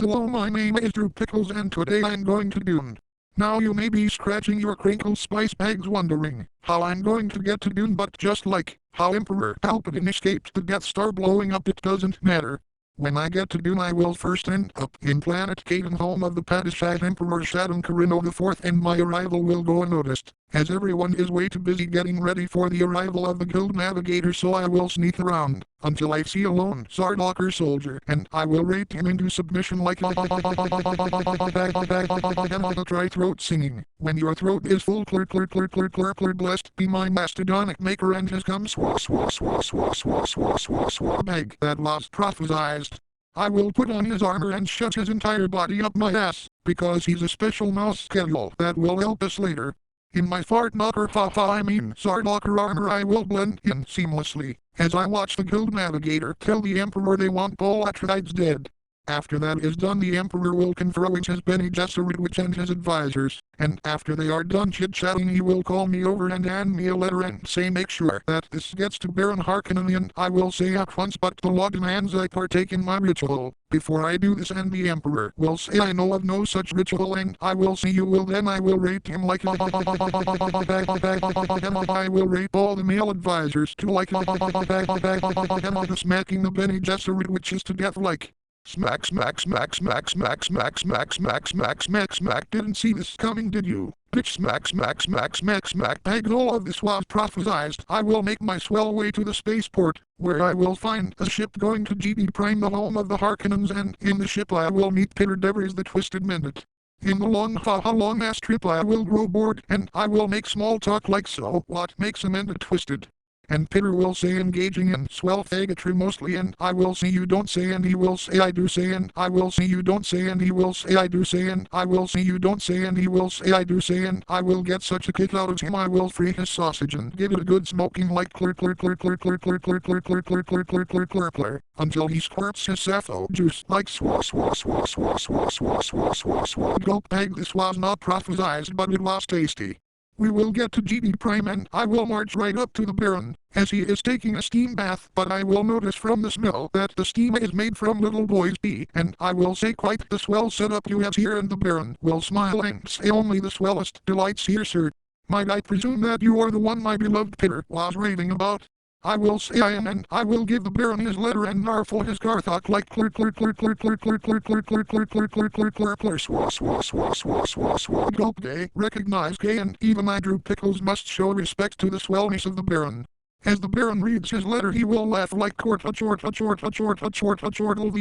Hello, my name is Drew Pickles and today I'm going to Dune. Now you may be scratching your crinkle spice bags wondering how I'm going to get to Dune, but just like how Emperor Palpatine escaped the Death Star blowing up, it doesn't matter. When I get to Dune, I will first end up in Planet Caden, home of the Padishah Emperor Shaddam Carino IV, and my arrival will go unnoticed, as everyone is way too busy getting ready for the arrival of the Guild Navigator, so I will sneak around until I see a lone Sardaukar soldier, and I will rape him into submission like dry throat singing. When your throat is full, blessed be my mastodonic maker and his cum bag that was prophesized. I will put on his armor and shove his entire body up my ass, because he's a special mouse schedule that will help us later. In my fart knocker Sardaukar armor, I will blend in seamlessly, as I watch the Guild Navigator tell the Emperor they want all Atreides dead. After that is done, the Emperor will confer with his Bene Gesserit and his advisors, and after they are done chit-chatting, he will call me over and hand me a letter and say make sure that this gets to Baron Harkonnen, and I will say at once, but the law demands I partake in my ritual before I do this, and the Emperor will say I know of no such ritual, and I will see you will, then I will rape him like I will rape all the male advisors too, like smacking the Bene Gesserit witches to death like smack, smack, smack, smack, smack, smack, smack, smack, smack, smack, smack. Didn't see this coming, did you? Bitch, smack, smack, smack, smack, smack. Bags, all of this was prophesized. I will make my swell way to the spaceport, where I will find a ship going to GB Prime, the home of the Harkonnens, and in the ship I will meet Peter Devers, the Twisted Minute. In the long ass trip I will grow bored, and I will make small talk like, so what makes a minute twisted? And Peter will say, engaging in swell faggotry mostly, and I will say you don't say, and he will say I do say, and I will say you don't say, and he will say I do say, and I will say you don't say, and he will say I do say, and I will get such a kick out of him I will free his sausage and give it a good smoking like clear until he squirts his sappho juice like gulp bag. This was not prophesized, but it was tasty. We will get to GB Prime and I will march right up to the Baron, as he is taking a steam bath, but I will notice from the smell that the steam is made from little boy's pee, and I will say quite the swell setup you have here, and the Baron will smile and say only the swellest delights here, sir. Might I presume that you are the one my beloved Peter was raving about? I will say I am, and I will give the Baron his letter and narfle his Garthok like gulp gay, recognize gay, and even I, Drew Pickles, must show respect to the swellness of the Baron. As the Baron reads his letter he will laugh like the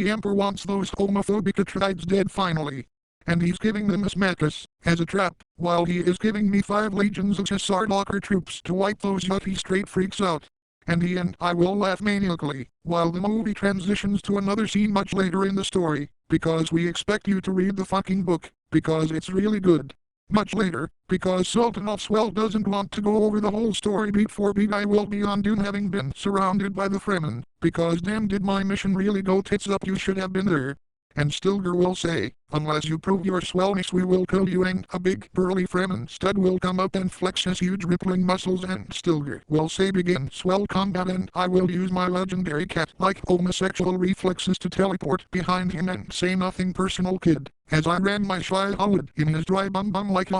Emperor wants those homophobic Atreides dead finally. And he's giving them a smackus as a trap, while he is giving me 5 legions of his Sardaukar troops to wipe those yuppie straight freaks out. And he and I will laugh maniacally, while the movie transitions to another scene much later in the story, because we expect you to read the fucking book, because it's really good. Much later, because Sultan of Swell doesn't want to go over the whole story beat for beat, I will be on Dune having been surrounded by the Fremen, because damn did my mission really go tits up, you should have been there. And Stilgar will say, unless you prove your swellness we will kill you, and a big burly Fremen stud will come up and flex his huge rippling muscles, and Stilgar will say begin swell combat, and I will use my legendary cat-like homosexual reflexes to teleport behind him and say nothing personal, kid, as I ran my shy Howard in his dry bum like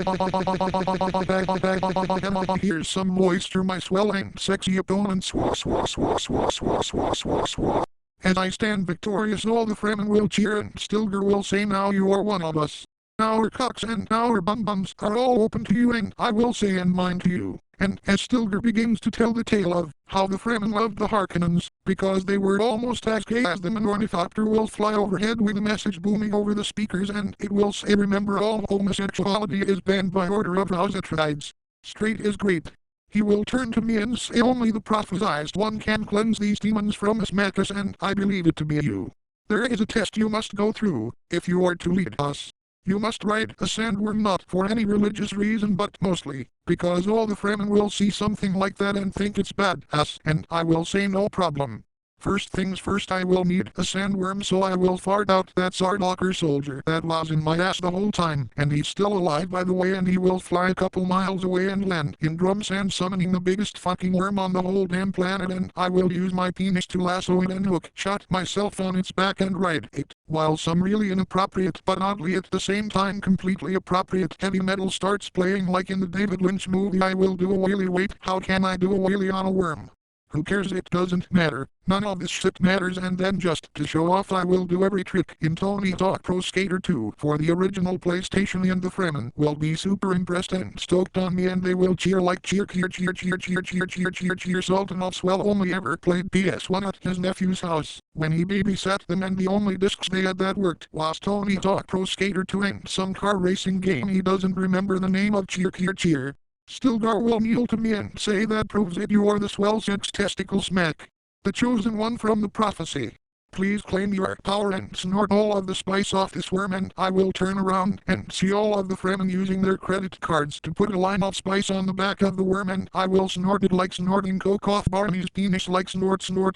here's some moisture my swell and sexy opponent As I stand victorious all the Fremen will cheer, and Stilgar will say now you are one of us. Our cocks and our bum-bums are all open to you, and I will say and mine to you. And as Stilgar begins to tell the tale of how the Fremen loved the Harkonnens, because they were almost as gay as them, an ornithopter will fly overhead with a message booming over the speakers, and it will say remember all homosexuality is banned by order of House Atreides. Straight is great. He will turn to me and say only the prophesized one can cleanse these demons from his madness, and I believe it to be you. There is a test you must go through, if you are to lead us. You must ride a sandworm, not for any religious reason but mostly because all the Fremen will see something like that and think it's badass, and I will say no problem. First things first, I will need a sandworm, so I will fart out that Sardocker soldier that was in my ass the whole time, and he's still alive by the way, and he will fly a couple miles away and land in drum sand, summoning the biggest fucking worm on the whole damn planet, and I will use my penis to lasso it and hook shot myself on its back and ride it, while some really inappropriate but oddly at the same time completely appropriate heavy metal starts playing like in the David Lynch movie. I will do a wheelie. Wait, how can I do a wheelie on a worm? Who cares, it doesn't matter. None of this shit matters, and then just to show off I will do every trick in Tony Hawk Pro Skater 2 for the original PlayStation, and the Fremen will be super impressed and stoked on me, and they will cheer like cheer. Sultan Swell only ever played PS1 at his nephew's house when he babysat them, and the only discs they had that worked was Tony Hawk Pro Skater 2 and some car racing game he doesn't remember the name of. Cheer. Stilgar will kneel to me and say, that proves it, you are the swell six testicle smack, the chosen one from the prophecy. Please claim your power and snort all of the spice off this worm, and I will turn around and see all of the Fremen using their credit cards to put a line of spice on the back of the worm, and I will snort it like snorting coke off Barney's penis, like snort. Sultan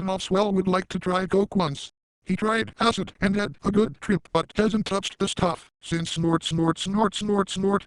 of Swell would like to try coke once. He tried acid and had a good trip, but hasn't touched the stuff since snort.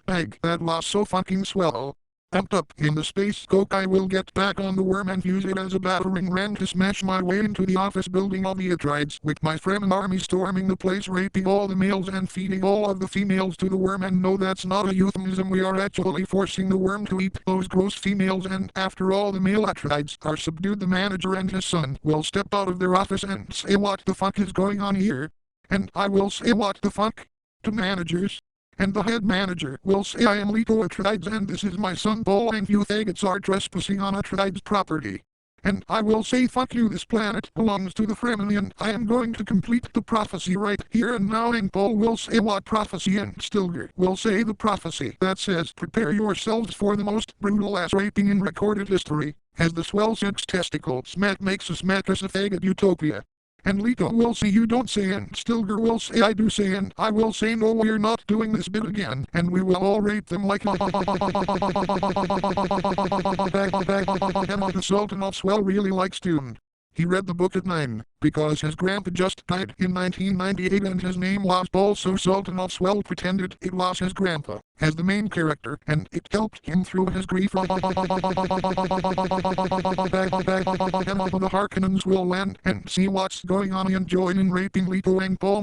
Bag, that was so fucking swell. Amped up in the space coke, I will get back on the worm and use it as a battering ram to smash my way into the office building of the Atrides, with my Fremen army storming the place, raping all the males and feeding all of the females to the worm. And no, that's not a euphemism, we are actually forcing the worm to eat those gross females, and after all the male Atrides are subdued, the manager and his son will step out of their office and say, what the fuck is going on here? And I will say, what the fuck? To managers. And the head manager will say, I am Leto Atrides, and this is my son Paul, and you faggots are trespassing on Atrides property. And I will say, fuck you, this planet belongs to the Fremen, and I am going to complete the prophecy right here and now. And Paul will say, what prophecy? And Stilgar will say the prophecy that says, prepare yourselves for the most brutal ass raping in recorded history, as the swell six testicle smack makes us mattress a faggot utopia. And Leto will say, you don't say, and Stilgar will say, I do say, and I will say, no, we're not doing this bit again, and we will all rape them like the Sultan of Swell really likes Dune. He read the book at 9, because his grandpa just died in 1998 and his name was Paul, so Sultan of Swell pretended it was his grandpa as the main character, and it helped him through his grief. The Harkonnens will land and see what's going on and join in raping Leto and Paul.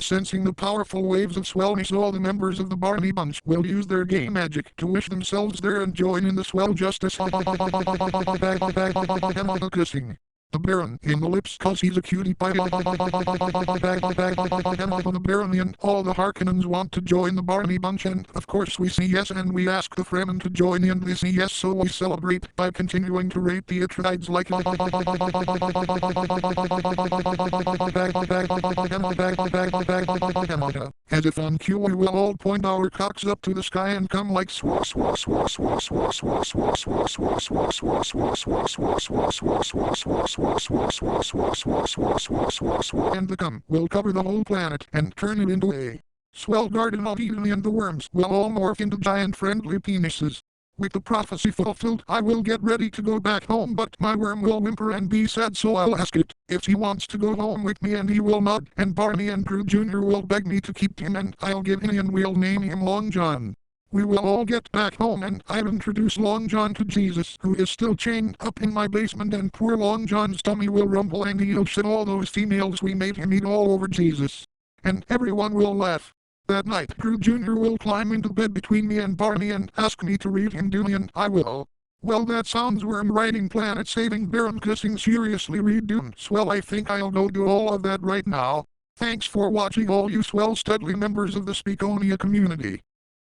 Sensing the powerful waves of swellness, all the members of the Barney Bunch will use their gay magic to wish themselves there and join in the swell justice. Kissing the Baron in the lips, cause he's a cutie pie. The Baron and all the Harkonnens want to join the Barney Bunch, and of course we say yes, and we ask the Fremen to join in. They say yes, so we celebrate by continuing to rape the Atrides like as if on cue we will all point our cocks up to the sky and come like swa swa swa swa swa swa swa swa swa swa swa swa swa swa swa swa swa swa and the cum will cover the whole planet and turn it into a swell garden of Eden, and the worms will all morph into giant friendly penises. With the prophecy fulfilled, I will get ready to go back home, but my worm will whimper and be sad, so I'll ask it if he wants to go home with me, and he will nod, and Barney and Drew Jr. will beg me to keep him, and I'll give him, and we'll name him Long John. We will all get back home, and I'll introduce Long John to Jesus, who is still chained up in my basement, and poor Long John's tummy will rumble, and he'll shit all those females we made him eat all over Jesus. And everyone will laugh. That night, Drew Jr. will climb into bed between me and Barney and ask me to read him Dune, and I will. Well, that sounds worm-riding, planet-saving, baron-kissing, seriously read Dune. Swell, I think I'll go do all of that right now. Thanks for watching, all you swell studly members of the Speakonia community.